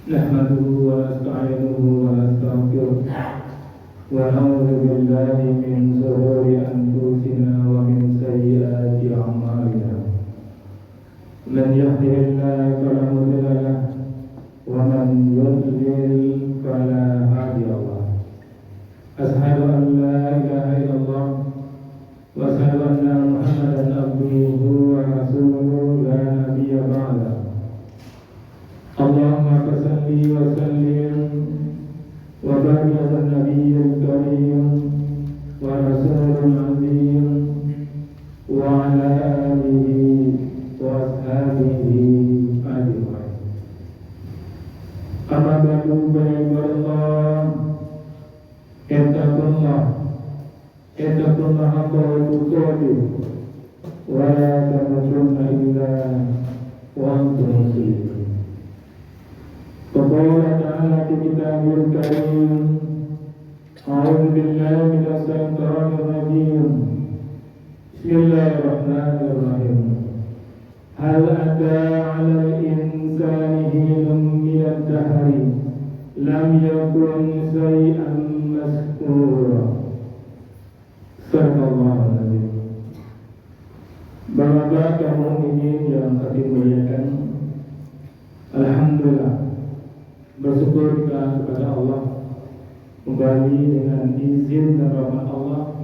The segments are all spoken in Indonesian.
Nahmaduhu wa nasta'inuhu wa nastaghfiruh wa na'udzu billahi min shururi anfusina wa min sayyiati a'malina. Man yahdihillahu fala mudilla lahu wa man yudlil fala hadiya lahu. Ashhadu an la ilaha illallah wa ashhadu anna Muhammadan abduhu wa rasuluhu la nabiyya ba'da. Allahumma salli wa sallim wa barik ala nabiyyil karim wa rasulil azim wa ala alihi wa ashabihi ajma'in. Amma ba'du, Allah ittaqullah haqqa tuqatih wa la tamutunna illa wa antum muslimun. Qala ta'ala fi kitabil karim, a'udzu billahi minasy syaithanir rajim. Bismillahirrahmanirrahim. Hal ata 'alal insani hinun minad dahri lam yakun shay'an mazkura. Sallallahu alaihi. Bapak kaum mukminin yang kami muliakan, alhamdulillah, bersyukur kita kepada Allah kembali dengan izin dan rahmat Allah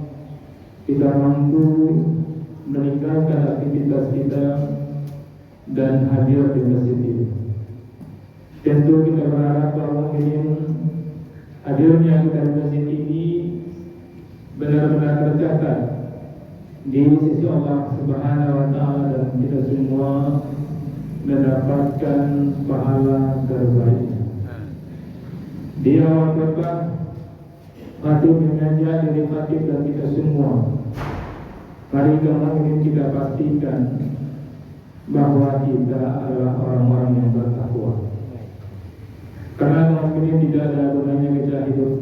kita mampu meninggalkan aktivitas kita dan hadir di masjid ini. Tentu kita berharap kaum mukminin hadirnya kita di masjid ini benar-benar tercatat di sisi Allah Subhanahu wa taala dan kita semua mendapatkan pahala terbaik. Di awal khutbah, Khatib mengajak diri Khatib dan kita semua, mari kemudian kita pastikan bahwa kita adalah orang-orang yang bertakwa. Karena kemudian tidak ada gunanya kita hidup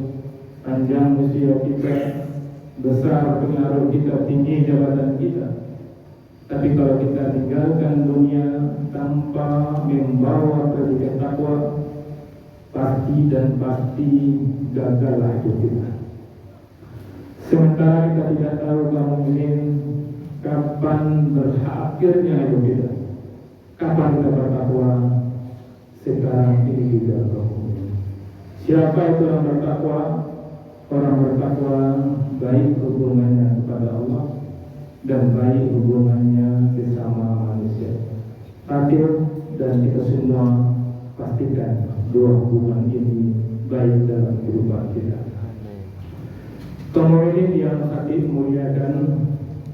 panjang usia kita, besar pengaruh kita, tinggi jabatan kita, tapi kalau kita tinggalkan dunia tanpa membawa predikat takwa, pasti gagallah hidup kita. Sementara kita tidak tahu mungkin kapan berakhirnya hidup kita, kapan kita bertakwa. Sekarang ini juga siapa itu yang bertakwa? Orang bertakwa baik hubungannya kepada Allah dan baik hubungannya sesama manusia. Hadir dan kita semua pastikan dua hubungan ini baik dalam kehidupan kita. Kemudian yang tadi muliakan,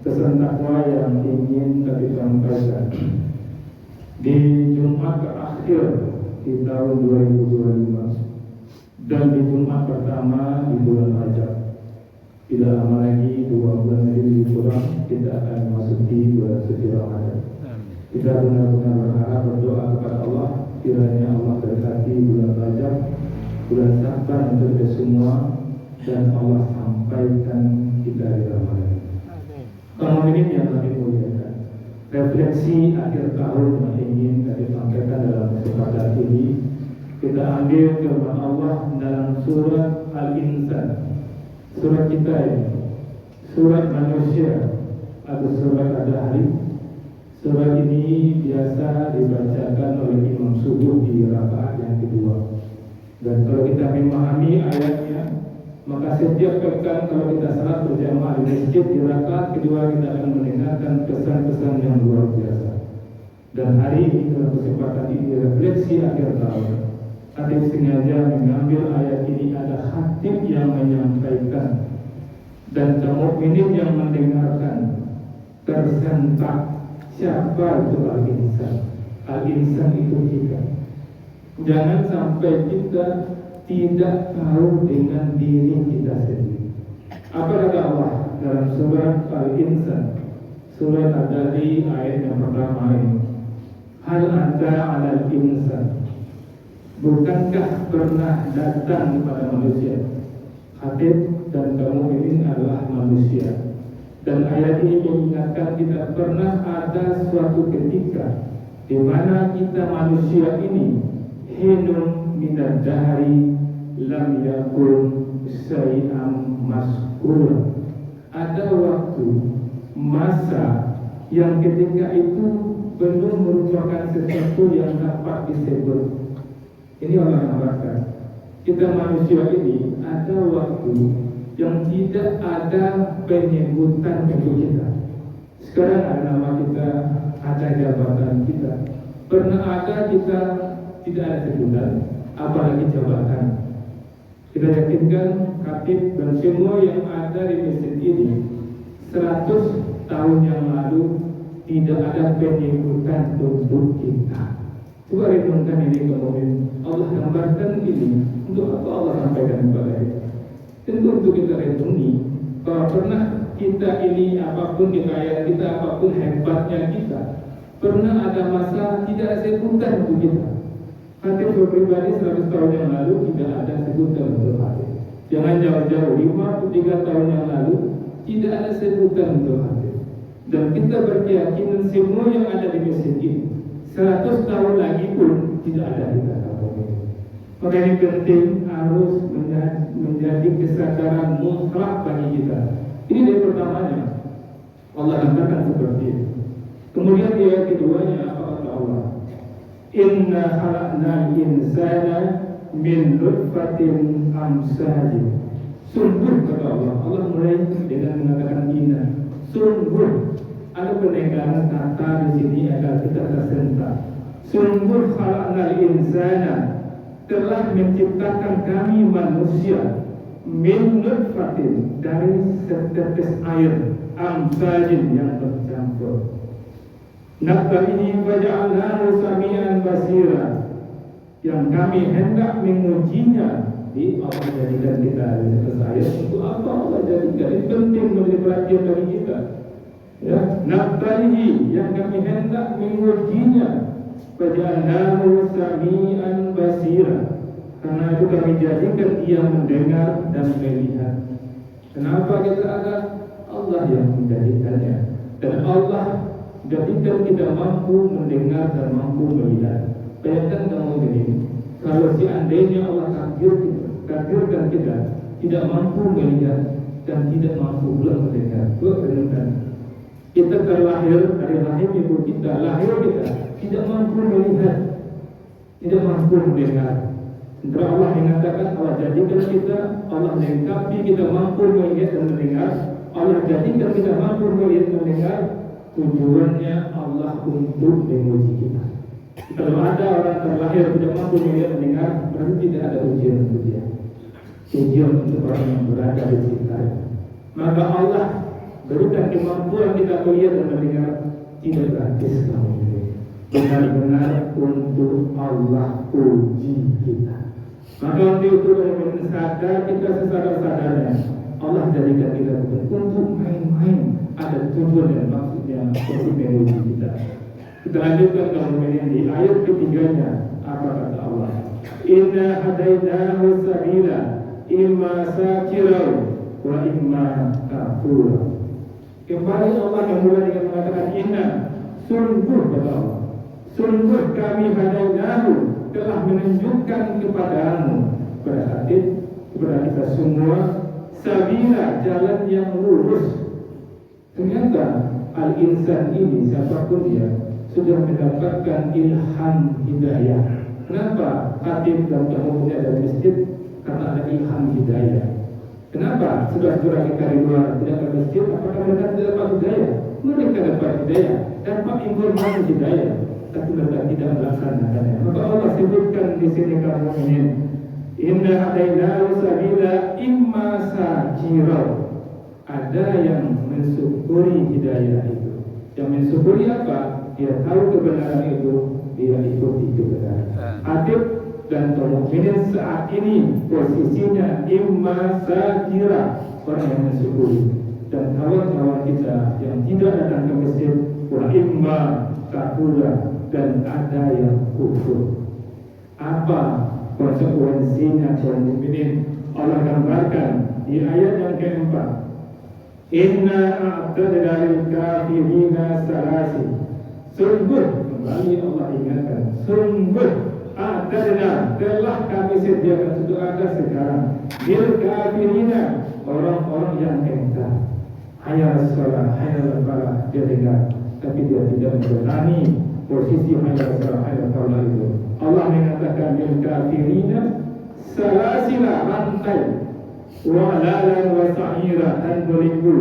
pesan takwa yang ingin kami sampaikan di Jumat terakhir di tahun 2025 dan di Jumat pertama di bulan Rajab. Tidak lama lagi, 2 bulan lagi lebih kurang, kita akan memasuki bulan suci Ramadan. Kita benar-benar berharap, berdoa kepada Allah kiranya Allah berkati bulan Rajab, bulan Sya'ban untuk kita semua, dan Allah sampaikan kita di Ramadan. Kemudian yang kami muliakan, refleksi akhir tahun yang ingin kami sampaikan dalam kesempatan ini, kita ambil firman Allah dalam surat Al-Insan, surat kita ini, surat manusia atau surat Ad-Dahri. Surat ini biasa dibacakan oleh imam subuh di rakaat yang kedua. Dan kalau kita memahami ayatnya, maka setiap pekan kalau kita salat berjamaah di masjid di rakaat kedua, kita akan mendengarkan pesan-pesan yang luar biasa. Dan hari ini dalam kesempatan ini refleksi akhir tahun, Khatib sengaja mengambil ayat ini, ada khatib yang menyampaikan dan kaum mukminin yang mendengarkan tersentak. Siapa itu al-insan? Al-insan itu kita. Jangan sampai kita tidak tahu dengan diri kita sendiri. Apa kata Allah dalam surat Al-Insan, surat Ad-Dahri ayat yang pertama ini? Hal ata 'alal insan, bukankah pernah datang kepada manusia? Khatib dan kaum mukminin adalah manusia. Dan ayat ini mengingatkan kita pernah ada suatu ketika di mana kita manusia ini hinun minad dahri lam yakun syai'an mazkura. Ada waktu, masa yang ketika itu belum merupakan sesuatu yang dapat disebut. Ini Allah gambarkan. Kita manusia ini ada waktu yang tidak ada penyebutan untuk kita. Sekarang ada nama kita, ada jabatan kita. Pernah ada kita tidak ada sebutan, apalagi jabatan. Kita yakinkan khatib dan semua yang ada di masjid ini 100 tahun yang lalu tidak ada penyebutan untuk kita. Coba renungkan ini kemudian Allah gambarkan ini untuk apa Allah sampaikan kepada kita. Tentu untuk kita renungi bahwa pernah kita ini apapun kekayaan kita, apapun hebatnya kita, pernah ada masa tidak ada sebutan untuk kita. Khatib pribadi 100 tahun yang lalu tidak ada sebutan untuk khatib. Jangan jauh-jauh 5-3 tahun yang lalu tidak ada sebutan untuk khatib. Dan kita berkeyakinan semua yang ada di masjid ini 100 tahun lagi pun tidak ada kita. Maka ini penting harus menjadi kesadaran mutlak bagi kita. Ini dari pertamanya Allah katakan seperti itu. Kemudian di ayat keduanya apa kata Allah? Inna khalaqnal insana min nutfatin amsajin. Sungguh kata Allah, Allah mulai dengan mengatakan inna. Sungguh ada penegasan kata di sini agar kita tersentak. Sungguh khalaqnal insana, telah menciptakan kami manusia min nutfatin, dari setetes air amsajin yang bercampur. Nabtalihi faja'alnahu sami'an basira, yang kami hendak mengujinya. Di Allah jadikan kita setetes air untuk apa Allah jadikan? Ini penting menjadi perhatian bagi kita. Ya, nabtalihi, yang kami hendak mengujinya. Faja'alnahu sami'an basira, karena itu kami jadikan dia mendengar dan melihat. Kenapa kita ada? Allah yang menjadikannya. Dan Allah jadikan kita mampu mendengar dan mampu melihat. Bayangkan kamu ini, kalau seandainya Allah takdirkan kita tidak mampu melihat dan tidak mampu pula mendengar. Kita terlahir dari rahim ibu kita, lahir kita tidak mampu melihat, tidak mampu mendengar. Sementara Allah mengatakan Allah jadikan kita, Allah melengkapi kita mampu melihat dan mendengar. Allah jadikan kita mampu melihat dan mendengar. Tujuannya Allah untuk menguji kita. Kalau ada orang terlahir tidak mampu melihat dan mendengar, berarti tidak ada ujian untuk dia. Ujian untuk orang yang berada di sekitarnya. Maka Allah berikan kemampuan kita melihat dan mendengar tidak gratis kamu ini. Benar-benar untuk Allah uji kita. Maka untuk itu sadar kita sesadar-sadarnya Allah jadikan kita untuk main-main. Ada tujuan dan maksudnya untuk menguji kita. Kita lanjutkan kemudian di ayat ketiganya apa kata Allah? Inna hadainahu sabila imma syakirau wa imma kafura. Kembali Allah kemudian dengan mengatakan inna, sungguh kata Allah, sungguh kami hadainahu, telah menunjukkan kepadamu, kepada hati, kepada kita semua, sabila, jalan yang lurus. Ternyata al-insan ini siapapun dia sudah mendapatkan ilham hidayah. Kenapa khatib dan tamunya dari masjid? Karena ada ilham hidayah. Kenapa saudara-saudara kita di luar tidak ke masjid? Apakah mereka tidak dapat hidayah? Mereka dapat hidayah, dapat informasi hidayah, tapi mereka tidak melaksanakannya. Maka Allah sebutkan di sini kaum mukminin, inna hadainahu sabila imma syakira. Ada yang mensyukuri hidayah itu. Yang mensyukuri apa? Dia tahu kebenaran itu, dia ikuti kebenaran. Khatib dan kaum mukminin saat ini posisinya imma syakira, orang yang mensyukuri. Dan kawan-kawan kita yang tidak datang ke masjid, wa imma kafura, dan ada yang kufur. Apa konsekuensinya kaum mukminin? Allah gambarkan di ayat yang keempat. Inna a'tadna lil kafirina salasi. Sungguh, kembali Allah ingatkan, sungguh telah kami sediakan sudah ada sekarang lil kafirina orang-orang yang engkar. Hayal salat, hayal falah, dia dengar tapi dia tidak berani posisi hayal salat, hayal falah itu. Allah mengatakan lil kafirina salasila, rantai, wa lalan wa sa'ira, dan belenggu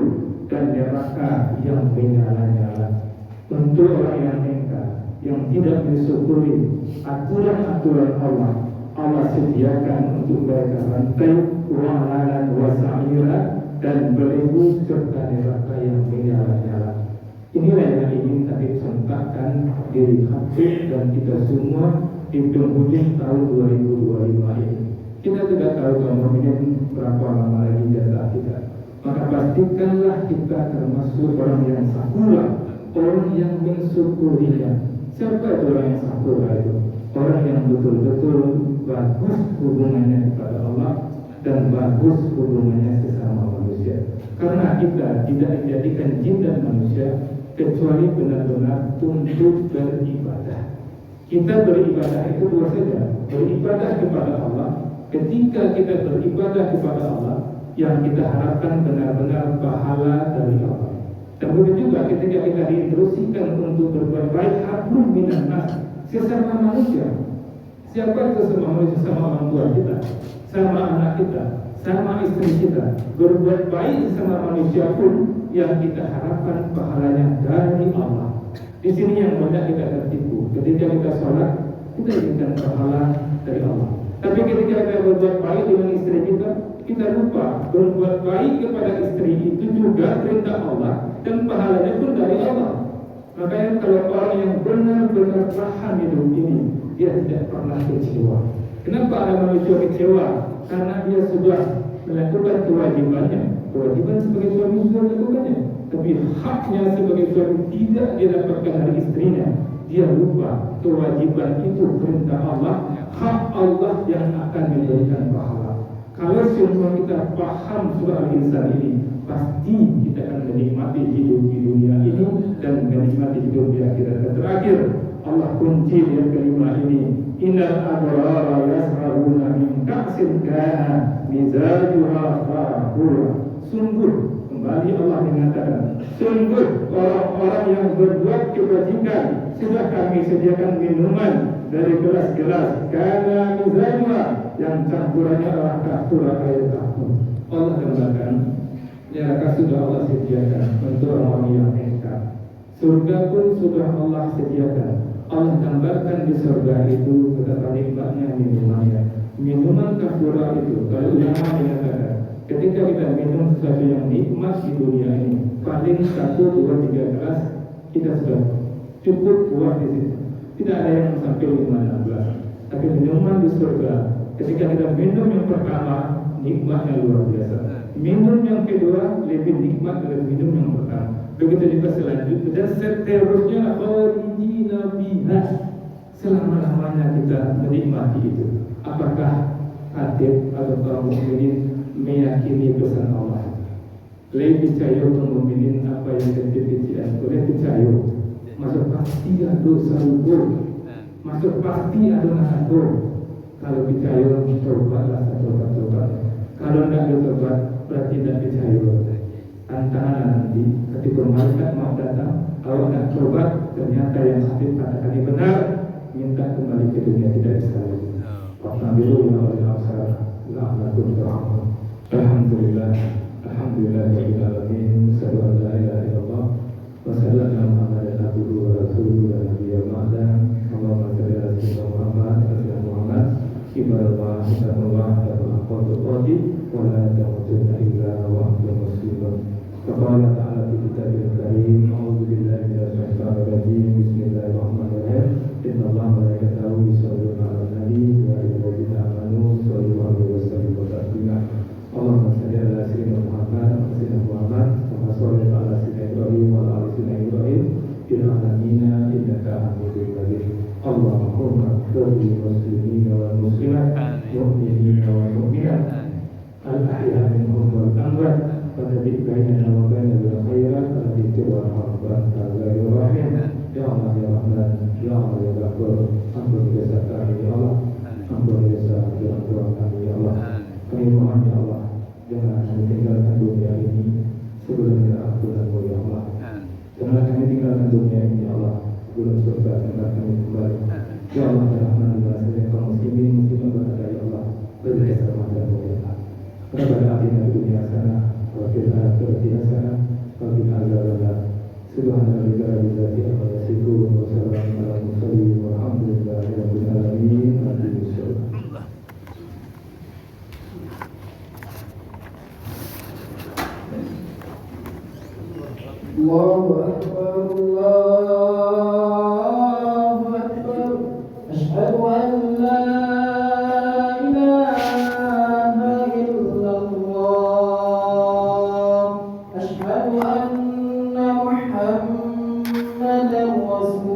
dan neraka yang menyala-nyala. Untuk orang yang engkar, yang tidak mensyukuri aturan-aturan Allah, Allah sediakan untuk mereka rantai, wa'lalan wa sa'ira, dan belenggu serta neraka yang menyala-nyala. Inilah yang ingin tadi sentakkan diri hati dan kita semua di penghujung tahun 2025 ini. Kita tidak tahu kemudian berapa lama lagi jatah kita. Maka pastikanlah kita termasuk orang yang sakura, orang yang mensyukurinya. Siapa itu orang yang sakura itu? Orang yang betul-betul bagus hubungannya kepada Allah dan bagus hubungannya sesama manusia. Karena kita tidak dijadikan jin dan manusia kecuali benar-benar untuk beribadah. Kita beribadah itu dua saja, beribadah kepada Allah. Ketika kita beribadah kepada Allah, yang kita harapkan benar-benar pahala dari Allah. Dan begitu juga ketika kita diinstruksikan untuk berbuat baik, hablum minan nas, sesama manusia. Siapa itu sesama manusia? Sama orang tua kita, sama anak kita, sama istri kita. Berbuat baik sama manusia pun yang kita harapkan pahalanya dari Allah. Di sini yang banyak kita tertipu. Ketika kita sholat, kita inginkan pahala dari Allah. Tapi ketika kita berbuat baik dengan istri kita lupa berbuat baik kepada istri itu juga perintah Allah dan pahalanya pun dari Allah. Makanya kalau orang yang benar-benar paham hidup ini, dia tidak pernah kecewa. Kenapa ada manusia kecewa? Karena dia sudah melakukan kewajibannya. Kewajiban sebagai suami sudah melakukannya, tapi haknya sebagai suami tidak didapatkan dari istrinya. Dia lupa kewajiban itu perintah Allah, hak Allah yang akan memberikan pahala. Kalau semua kita paham surah Al-Insan ini, pasti kita akan menikmati hidup di dunia ini dan menikmati hidup di akhirat. Dan terakhir, Allah kunci yang kelima ini, innal abrara yasrabuna min ka'sin kana mizajuha fahura. Sungguh, kembali Allah mengatakan, sungguh orang-orang yang berbuat kebajikan sudah kami sediakan minuman dari gelas-gelas kana mizajuha, yang campurannya adalah kahtura air kahtur. Allah katakan, neraka sudah Allah sediakan untuk orang yang engkar. Surga pun sudah Allah sediakan. Allah gambarkan di surga itu betapa nikmatnya minumannya. Minuman kahtura itu, kalau ulama mengatakan, ketika kita minum sesuatu yang nikmat di dunia ini, paling 1, 2, 3 gelas kita sudah cukup puas di situ. Tidak ada yang sampai 5-6. Tapi minuman di surga, ketika kita minum yang pertama, nikmatnya luar biasa. Minum yang kedua lebih nikmat dari minum yang pertama. Begitu juga selanjutnya dan seterusnya khalidina fiha. Selama-lamanya kita menikmati itu. Apakah hati atau kaum mukminin meyakini pesan Allah? Lebih percaya kaum mukminin apa yang terjadi? Lebih percaya. Masuk pasti ada dosa kubur. Masuk pasti ada nasabur. Kalau percaya, tobatlah setobat-tobat. Kalau tidak bertobat, berarti tidak percaya. Tantangan nanti, ketika malaikat mau datang, kalau tidak tobat, ternyata yang sakit katakan ini benar, minta kembali ke dunia tidak bisa lagi. Alhamdulillah, alhamdulillahirobbilalamin. Sallallahu alaihi wasallam. Wassalamualaikum warahmatullahi wabarakatuh. Allahumma shalli ala sayyidina Muhammad wa ala Muhammad. Ibadallah, subhanallah, wa la tamutunna illa wa antum muslimun. Qala ta'ala fi kitabil karim, a'udzu billahi minasy syaithanir rajim. Bismillahirrahmanirrahim. Innallaha wa malaikatahu yusholluna 'alan nabi wa ayyuhalladzina amanu shollu 'alaihi wa sallimu taslima. Allahumma shalli ala sayyidina Muhammad wa sayyidina Muhammad wa sholli ala sayyidina Ibrahim wa ala sayyidina Ibrahim fil alamin innaka Hamidum Majid. Allahumma ighfir muslimina wal muslimat, mu'minina wal mu'minat, al-ahya minhum wal amwat, wa tabi'na wa bainana bil khairat. yaghfir warham wa anta ghafurur rahim. Ya Allah ya Rahman, ya Allah ya Ghafur, ampuni dosa kami ya Allah, ampuni dosa orang-orang kami ya Allah. Kami mohon ya Allah, jangan kami tinggalkan dunia ini sebelum ampunanmu ya Allah. Jangan kami tinggalkan dunia ini ya Allah sebelum surga tempat kami kembali. Ya Allah ya Rahman, ya Allah kaum muslimin muslimat berada ya Allah, berikan rahmatmu ya Allah. Rabbana atina fid dunya hasanah wa fil akhirati hasanah wa qina adzabannar. Subhana rabbika rabbil izzati amma yasifun wa salamun alal mursalin walhamdulillahi rabbil alamin. Allahu akbar, Allahu akbar. Asyhadu an la ilaha illallah. Asyhadu anna Muhammadan rasulullah.